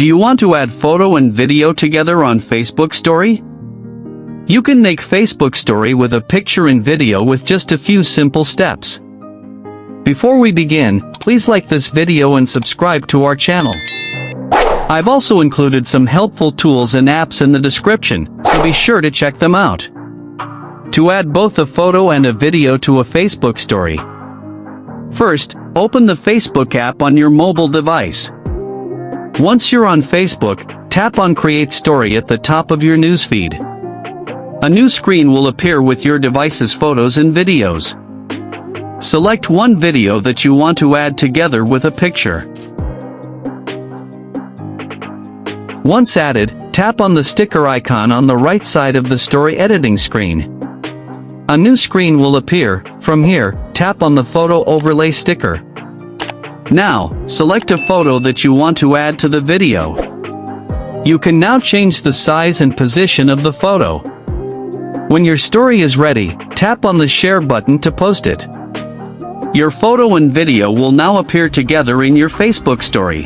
Do you want to add photo and video together on Facebook Story? You can make Facebook Story with a picture and video with just a few simple steps. Before we begin, please like this video and subscribe to our channel. I've also included some helpful tools and apps in the description, so be sure to check them out. To add both a photo and a video to a Facebook Story. First, open the Facebook app on your mobile device. Once you're on Facebook, tap on Create Story at the top of your newsfeed. A new screen will appear with your device's photos and videos. Select one video that you want to add together with a picture. Once added, tap on the sticker icon on the right side of the story editing screen. A new screen will appear. From here, tap on the photo overlay sticker. Now, select a photo that you want to add to the video. You can now change the size and position of the photo. When your story is ready, tap on the share button to post it. Your photo and video will now appear together in your Facebook Story.